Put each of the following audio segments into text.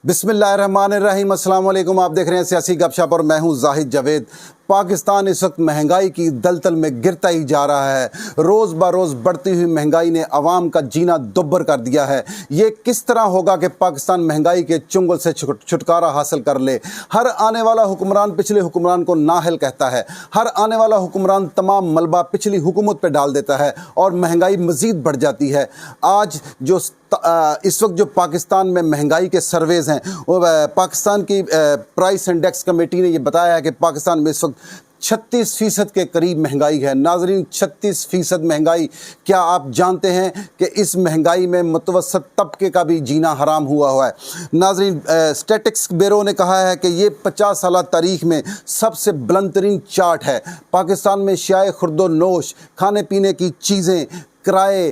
बिस्मिल्लाहिर्रहमानिर्रहीम। अस्सलाम वालेकुम। आप देख रहे हैं सियासी गपशप और मैं हूं जाहिद जावेद। पाकिस्तान इस वक्त महंगाई की दलदल में गिरता ही जा रहा है। रोज़ ब रोज़ बढ़ती हुई महंगाई ने आवाम का जीना दुब्बर कर दिया है। ये किस तरह होगा कि पाकिस्तान महंगाई के चुंगल से छुटकारा हासिल कर ले। हर आने वाला हुक्मरान पिछले हुक्मरान को नाअहल कहता है। हर आने वाला हुक्मरान तमाम मलबा पिछली हुकूमत पर डाल देता है और महंगाई मज़ीद बढ़ जाती है। आज जो इस वक्त जो पाकिस्तान में महंगाई के सर्वेज़ हैं, पाकिस्तान की प्राइस इंडेक्स कमेटी ने ये बताया है कि पाकिस्तान में इस वक्त 36% के करीब महंगाई है। नाज़रीन, 36% महंगाई, क्या आप जानते हैं कि इस महंगाई में मुतवसत तबके का भी जीना हराम हुआ है। नाज़रीन, स्टैटिस्टिक्स ब्यूरो ने कहा है कि ये 50 साल तारीख़ में सबसे बुलंद तरीन चार्ट है। पाकिस्तान में शाय खुर्दो नोश, खाने पीने की चीज़ें, किराए,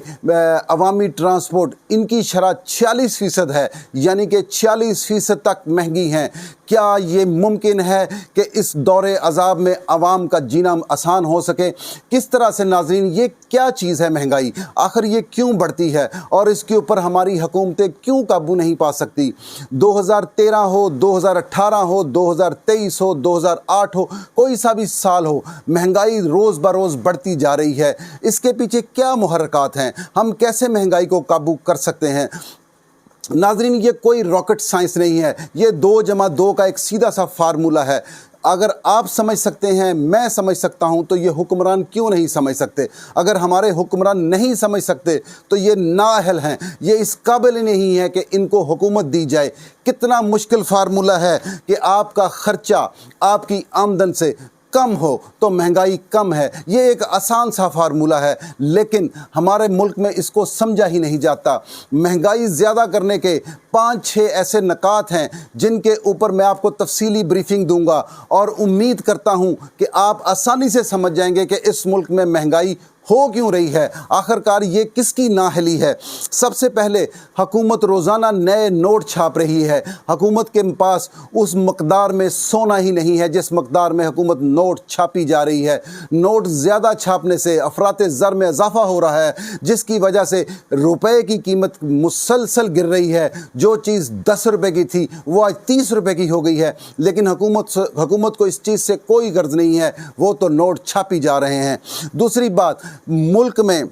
अवामी ट्रांसपोर्ट, इनकी शरह 46% है, यानी कि 46% तक महंगी हैं। क्या ये मुमकिन है कि इस दौरे अज़ाब में आवाम का जीना आसान हो सके? किस तरह से? नाज़रीन, ये क्या चीज़ है महंगाई? आखिर ये क्यों बढ़ती है और इसके ऊपर हमारी हुकूमतें क्यों काबू नहीं पा सकती? 2013 हो, 2018 हो, 2023 हो, 2008 हो, कोई सा भी साल हो, महंगाई रोज़ ब रोज़ बढ़ती जा रही है। इसके पीछे क्या मुहर्रकात हैं? हम कैसे महंगाई को काबू कर सकते हैं? नाज़रीन, ये कोई रॉकेट साइंस नहीं है। ये 2+2 का एक सीधा सा फार्मूला है। अगर आप समझ सकते हैं, मैं समझ सकता हूं, तो ये हुक्मरान क्यों नहीं समझ सकते? अगर हमारे हुक्मरान नहीं समझ सकते तो ये नाअहल हैं, ये इस काबिल नहीं है कि इनको हुकूमत दी जाए। कितना मुश्किल फार्मूला है कि आपका ख़र्चा आपकी आमदन से कम हो तो महंगाई कम है। ये एक आसान सा फार्मूला है, लेकिन हमारे मुल्क में इसको समझा ही नहीं जाता। महंगाई ज़्यादा करने के 5-6 ऐसे नकात हैं जिनके ऊपर मैं आपको तफसीली ब्रीफिंग दूंगा और उम्मीद करता हूं कि आप आसानी से समझ जाएंगे कि इस मुल्क में महंगाई हो क्यों रही है, आखिरकार ये किसकी नाअहली है। सबसे पहले, हुकूमत रोज़ाना नए नोट छाप रही है। हुकूमत के पास उस मकदार में सोना ही नहीं है जिस मकदार में हुकूमत नोट छापी जा रही है। नोट ज़्यादा छापने से अफराते ज़र में इजाफ़ा हो रहा है, जिसकी वजह से रुपए की कीमत मुसलसल गिर रही है। जो चीज़ 10 रुपए की थी वो आज 30 रुपए की हो गई है, लेकिन हुकूमत को इस चीज़ से कोई गर्ज नहीं है, वो तो नोट छापी जा रहे हैं। दूसरी बात, मुल्क में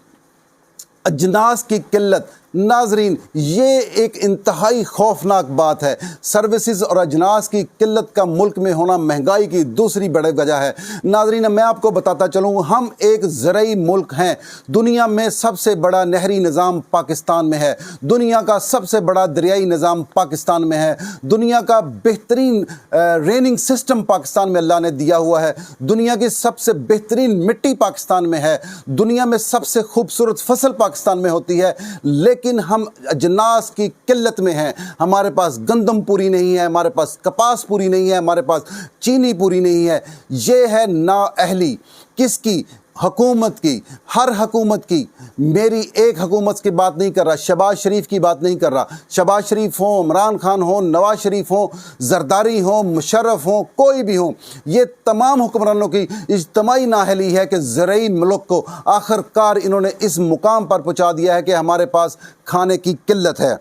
अजनास की किल्लत। नाजरीन, ये एक इंतहाई खौफनाक बात है। सर्विसेज और अजनास की किल्लत का मुल्क में होना महंगाई की दूसरी बड़ी वजह है। नाजरीन, मैं आपको बताता चलूँ, हम एक ज़रई मुल्क हैं। दुनिया में सबसे बड़ा नहरी निज़ाम पाकिस्तान में है। दुनिया का सबसे बड़ा दरियाई निज़ाम पाकिस्तान में है। दुनिया का बेहतरीन रेनिंग सिस्टम पाकिस्तान में अल्लाह ने दिया हुआ है। दुनिया की सबसे बेहतरीन मिट्टी पाकिस्तान में है। दुनिया में सबसे खूबसूरत फसल पाकिस्तान में होती है, लेकिन हम अजनास की किल्लत में हैं। हमारे पास गंदम पूरी नहीं है, हमारे पास कपास पूरी नहीं है, हमारे पास चीनी पूरी नहीं है। ये है नाअहली किसकी? हुकूमत की, हर हुकूमत की। मेरी एक हुकूमत की बात नहीं कर रहा, शहबाज शरीफ की बात नहीं कर रहा। शहबाज शरीफ हो, इमरान खान हो, नवाज शरीफ हो, जरदारी हो, मुशर्रफ हो, कोई भी हो, ये तमाम हुक्मरानों की इज्तमाई नाअहली है कि ज़रई मुल्क को आखिरकार इन्होंने इस मुकाम पर पहुँचा दिया है कि हमारे पास खाने की किल्लत है।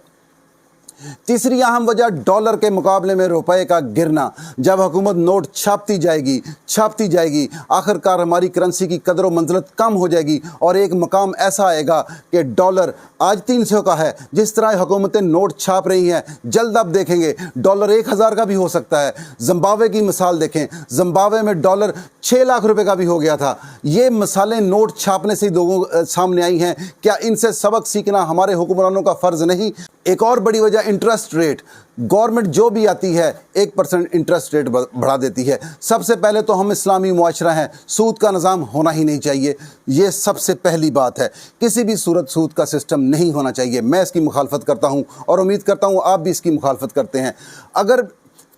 तीसरी अहम वजह, डॉलर के मुकाबले में रुपए का गिरना। जब हुकूमत नोट छापती जाएगी, आखिरकार हमारी करेंसी की कदर व मंजिलत कम हो जाएगी और एक मकाम ऐसा आएगा कि डॉलर आज 300 का है। जिस तरह हुकूमतें नोट छाप रही हैं, जल्द आप देखेंगे डॉलर 1000 का भी हो सकता है। ज़िम्बाब्वे की मिसाल देखें, ज़िम्बाब्वे में डॉलर 6 लाख रुपए का भी हो गया था। ये मिसालें नोट छापने से लोगों सामने आई हैं। क्या इनसे सबक सीखना हमारे हुक्मरानों का फ़र्ज़ नहीं? एक और बड़ी वजह, इंटरेस्ट रेट। गवर्नमेंट जो भी आती है 1% इंटरेस्ट रेट बढ़ा देती है। सबसे पहले तो हम इस्लामी मुआशरा हैं, सूद का निज़ाम होना ही नहीं चाहिए। ये सबसे पहली बात है। किसी भी सूरत सूद का सिस्टम नहीं होना चाहिए। मैं इसकी मुखालफत करता हूँ और उम्मीद करता हूँ आप भी इसकी मुखालफत करते हैं। अगर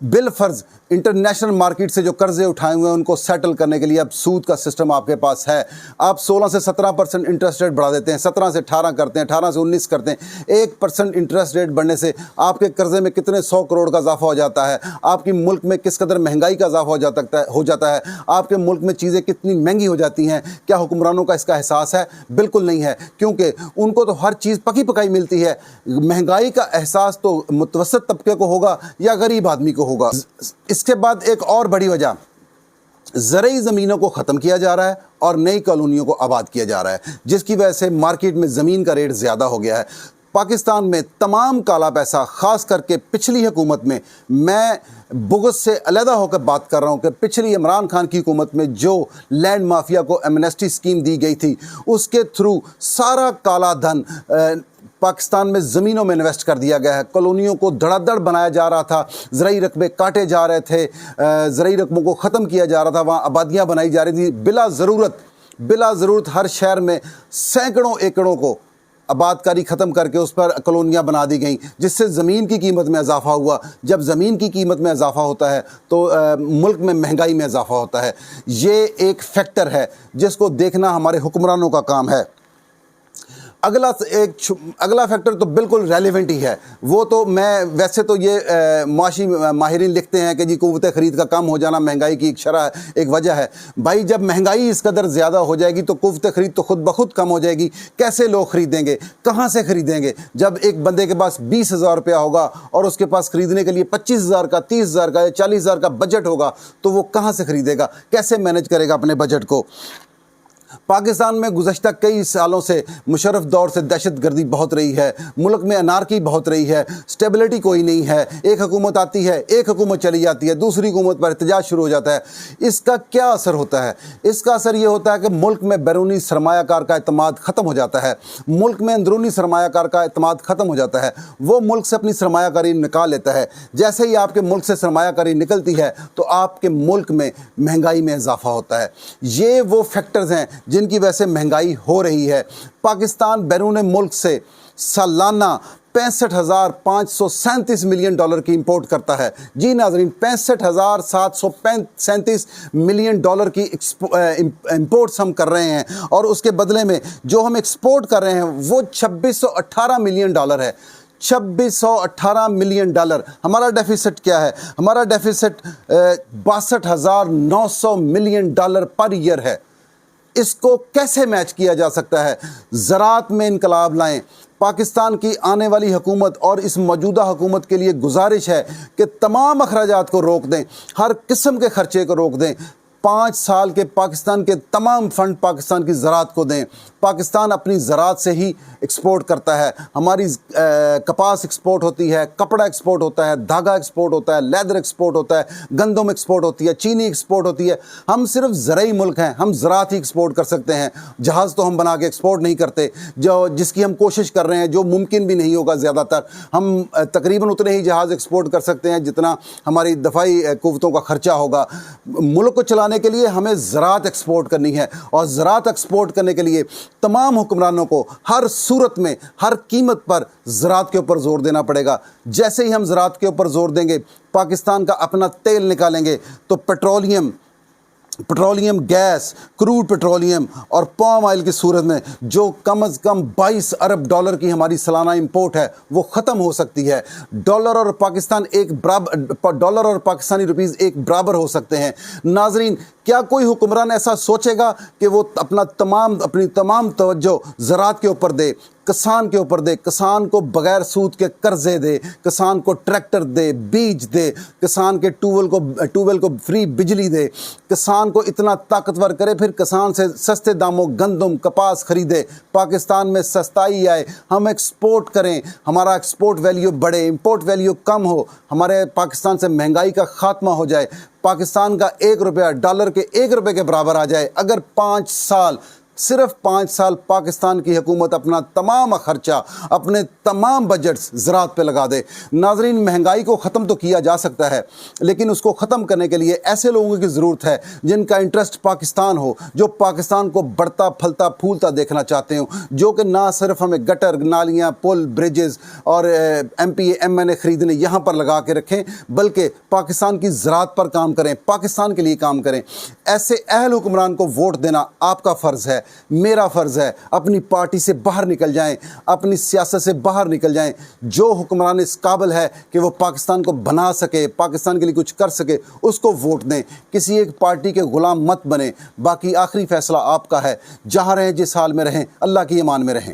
बिल फर्ज इंटरनेशनल मार्केट से जो कर्जे उठाए हुए हैं उनको सेटल करने के लिए अब सूद का सिस्टम आपके पास है। आप 16 से 17% इंटरेस्ट रेट बढ़ा देते हैं, 17 से 18 करते हैं, 18 से 19 करते हैं। 1% इंटरेस्ट रेट बढ़ने से आपके कर्जे में कितने 100 करोड़ का इजाफा हो जाता है। आपकी मुल्क में किस कदर महंगाई का इजाफा हो जाता है। आपके मुल्क में चीज़ें कितनी महंगी हो जाती हैं। क्या हुक्मरानों का इसका एहसास है? बिल्कुल नहीं है, क्योंकि उनको तो हर चीज़ पकी पकाई मिलती है। महंगाई का एहसास तो मुतवसत तबके को होगा या गरीब आदमी को होगा। इसके बाद एक और बड़ी वजह, ज़रूरी ज़मीनों को ख़त्म किया जा रहा है और नई कॉलोनियों को आबाद किया जा रहा है, जिसकी वजह से मार्केट में ज़मीन का रेट ज़्यादा हो गया है। पाकिस्तान में तमाम काला पैसा, ख़ास करके पिछली हुकूमत में, मैं बुग़्ज़ से अलहदा होकर बात कर रहा हूँ कि पिछली इमरान खान की हुकूमत में जो लैंड माफिया को एमनेस्टी स्कीम दी गई थी, उसके थ्रू सारा काला धन पाकिस्तान में ज़मीनों में इन्वेस्ट कर दिया गया है। कॉलोनियों को धड़ाधड़ बनाया जा रहा था, ज़रूरी रकबे काटे जा रहे थे, ज़रूरी रकबों को ख़त्म किया जा रहा था, वहाँ आबादियाँ बनाई जा रही थी बिला ज़रूरत। हर शहर में सैकड़ों एकड़ों को आबादकारी ख़त्म करके उस पर कॉलोनियाँ बना दी गई, जिससे ज़मीन की कीमत में इजाफा हुआ। जब ज़मीन की कीमत में इजाफा होता है तो मुल्क में महंगाई में इजाफा होता है। ये एक फैक्टर है जिसको देखना हमारे हुक्मरानों का काम है। अगला फैक्टर तो बिल्कुल रेलेवेंट ही है। वो तो मैं वैसे तो ये माशी माहिरीन लिखते हैं कि जी क़ुव्वत ख़रीद का कम हो जाना महंगाई की एक वजह है। भाई, जब महंगाई इस कदर ज़्यादा हो जाएगी तो क़ुव्वत ख़रीद तो खुद ब खुद कम हो जाएगी। कैसे लोग ख़रीदेंगे, कहाँ से ख़रीदेंगे? जब एक बंदे के पास 20,000 रुपया होगा और उसके पास ख़रीदने के लिए 25,000 का, 30,000 का या 40,000 का बजट होगा, तो वो कहाँ से ख़रीदेगा? कैसे मैनेज करेगा अपने बजट को? पाकिस्तान में गुज़श्ता कई सालों से मुशर्रफ दौर से दहशतगर्दी बहुत रही है, मुल्क में अनारकी बहुत रही है, स्टेबिलिटी कोई नहीं है। एक हुकूमत आती है, एक हुकूमत चली जाती है, दूसरी हुकूमत पर एहतजाज शुरू हो जाता है। इसका क्या असर होता है? इसका असर ये होता है कि मुल्क में बैरूनी सरमायाकार का एतमाद ख़त्म हो जाता है, मुल्क में अंदरूनी सरमायाकार का एतमाद ख़त्म हो जाता है। वो मुल्क से अपनी सरमायाकारी निकाल लेता है। जैसे ही आपके मुल्क से सरमायाकारी निकलती है तो आपके मुल्क में महंगाई में इजाफा होता है। ये वो फैक्टर्स हैं जिनकी वजह से महंगाई हो रही है। पाकिस्तान बैरून मुल्क से सालाना 65,537 मिलियन डॉलर की इंपोर्ट करता है। जी नाज़रीन, 65,737 मिलियन डॉलर की इंपोर्ट्स हम कर रहे हैं, और उसके बदले में जो हम एक्सपोर्ट कर रहे हैं वो 2618 मिलियन डॉलर है। 2618 मिलियन डॉलर। हमारा डेफिसिट क्या है? हमारा deficit 62,900 million dollar per year है। इसको कैसे मैच किया जा सकता है? ज़राअत में इनकलाब लाएं। पाकिस्तान की आने वाली हुकूमत और इस मौजूदा हुकूमत के लिए गुजारिश है कि तमाम अखराजात को रोक दें, हर किस्म के खर्चे को रोक दें। 5 साल के पाकिस्तान के तमाम फ़ंड पाकिस्तान की ज़राअत को दें। पाकिस्तान अपनी ज़राअत से ही एक्सपोर्ट करता है। हमारी कपास एक्सपोर्ट होती है, कपड़ा एक्सपोर्ट होता है, धागा एक्सपोर्ट होता है, लेदर एक्सपोर्ट होता है, गंदम एक्सपोर्ट होती है, चीनी एक्सपोर्ट होती है। हम सिर्फ ज़राई मुल्क हैं, हम ज़राअत ही एक्सपोर्ट कर सकते हैं। जहाज़ तो हम बना के एक्सपोर्ट नहीं करते, जिसकी हम कोशिश कर रहे हैं, जो मुमकिन भी नहीं होगा। ज़्यादातर हम तकरीबन उतने ही जहाज़ एक्सपोर्ट कर सकते हैं जितना हमारी दफ़ाई क़ुव्वतों का ख़र्चा होगा। मुल्क को चलाने के लिए हमें ज़राअत एक्सपोर्ट करनी है, और ज़राअत एक्सपोर्ट करने के लिए तमाम हुक्मरानों को हर सूरत में, हर कीमत पर ज़राअत के ऊपर ज़ोर देना पड़ेगा। जैसे ही हम ज़राअत के ऊपर ज़ोर देंगे, पाकिस्तान का अपना तेल निकालेंगे, तो पेट्रोलियम, गैस, क्रूड पेट्रोलियम और पाम ऑयल की सूरत में जो कम अज़ कम 22 अरब डॉलर की हमारी सालाना इंपोर्ट है वो ख़त्म हो सकती है। डॉलर और पाकिस्तानी रुपीज़ एक बराबर हो सकते हैं। नाजरीन, क्या कोई हुक्मरान ऐसा सोचेगा कि वो अपनी तमाम तवज्जो ज़राअत के ऊपर दे, किसान के ऊपर दे, किसान को बगैर सूद के कर्जे दे, किसान को ट्रैक्टर दे, बीज दे, किसान के ट्यूबवेल को फ्री बिजली दे, किसान को इतना ताकतवर करे, फिर किसान से सस्ते दामों गंदम, कपास खरीदे, पाकिस्तान में सस्ताई आए, हम एक्सपोर्ट करें, हमारा एक्सपोर्ट वैल्यू बढ़े, इंपोर्ट वैल्यू कम हो, हमारे पाकिस्तान से महंगाई का खात्मा हो जाए, पाकिस्तान का 1 रुपया डॉलर के 1 रुपये के बराबर आ जाए। अगर 5 साल صرف 5 سال پاکستان کی حکومت اپنا تمام خرچہ، اپنے تمام بجٹس زراعت پہ لگا دے۔ ناظرین، مہنگائی کو ختم تو کیا جا سکتا ہے، لیکن اس کو ختم کرنے کے لیے ایسے لوگوں کی ضرورت ہے جن کا انٹرسٹ پاکستان ہو، جو پاکستان کو بڑھتا پھلتا پھولتا دیکھنا چاہتے ہوں، جو کہ نہ صرف ہمیں گٹر، نالیاں، پل، برجز اور MPA خریدنے یہاں پر لگا کے رکھیں، بلکہ پاکستان کی زراعت پر کام کریں، پاکستان کے لیے کام کریں۔ ایسے اہل حکمران کو ووٹ دینا آپ کا فرض ہے، میرا فرض ہے۔ اپنی پارٹی سے باہر نکل جائیں، اپنی سیاست سے باہر نکل جائیں۔ جو حکمران اس قابل ہے کہ وہ پاکستان کو بنا سکے، پاکستان کے لیے کچھ کر سکے، اس کو ووٹ دیں۔ کسی ایک پارٹی کے غلام مت بنیں۔ باقی آخری فیصلہ آپ کا ہے۔ جہاں رہیں، جس حال میں رہیں، اللہ کی امان میں رہیں۔